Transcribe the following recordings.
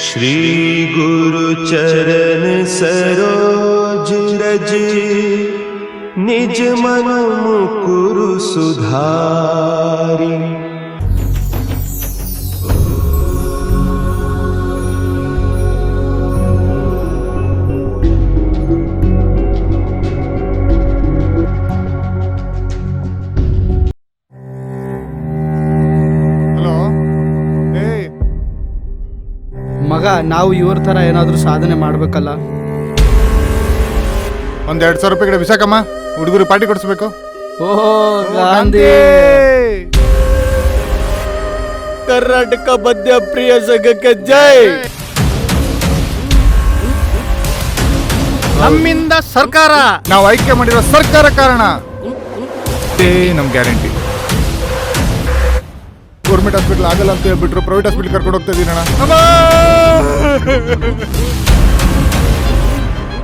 श्री गुरु चरण सरोज रज निज मन मुकुरु सुधारि। ಮಗ, ನಾವು ಇವ್ರ ತರ ಏನಾದ್ರೂ ಸಾಧನೆ ಮಾಡ್ಬೇಕಲ್ಲ. ಒಂದ್ 2,000 ರೂಪಾಯಿ ಕಡೆ ಬಿಸಾಕಮ್ಮ, ಹುಡುಗರು ಪಾರ್ಟಿ ಕೊಡಿಸ್ಬೇಕು. ಓಹೋ ಗಾಂಧಿ. ಕರ್ನಾಟಕ ಮಧ್ಯ ಪ್ರಿಯ ಸಂಘಕ್ಕೆ ಜೈ. ನಮ್ಮಿಂದ ಸರ್ಕಾರ, ನಾವು ಆಯ್ಕೆ ಮಾಡಿರೋ ಸರ್ಕಾರ ಕಾರಣ. ನಮ್ ಗ್ಯಾರಂಟಿ. ಗೌರ್ಮೆಂಟ್ ಹಾಸ್ಪಿಟಲ್ ಆಗಲ್ಲ ಅಂತ ಹೇಳ್ಬಿಟ್ರು, ಪ್ರೈವೇಟ್ ಹಾಸ್ಪಿಟಲ್ ಕರ್ಕೊಂಡು ಹೋಗ್ತಾ ಇದೀನಿ ಅಣ್ಣ.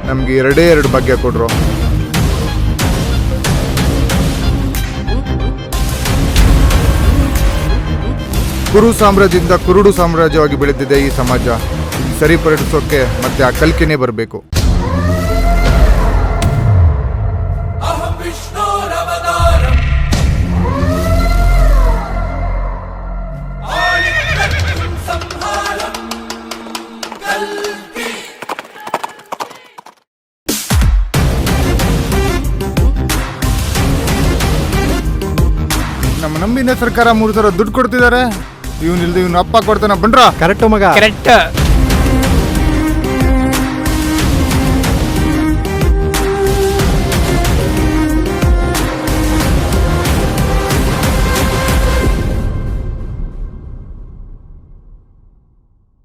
ನಮ್ಗೆ 2 ಭಾಗ್ಯ ಕೊಡ್ರು. ಕುರು ಸಾಮ್ರಾಜ್ಯದಿಂದ ಕುರುಡು ಸಾಮ್ರಾಜ್ಯವಾಗಿ ಬೆಳೆದಿದೆ ಈ ಸಮಾಜ. ಸರಿಪಡಿಸೋಕೆ ಮತ್ತೆ ಆ ಕಲ್ಕಿನೇ ಬರಬೇಕು. ನಮ್ಮ ನಂಬಿನ ಸರ್ಕಾರ 3,000 ದುಡ್ಡು ಕೊಡ್ತಿದ್ದಾರೆ. ಇವನಿಲ್ದ ಇವನು ಅಪ್ಪ ಕೊಡ್ತಾನ ಬನ್ರ. ಕರೆಕ್ಟ್ ಮಗ, ಕರೆಕ್ಟ್.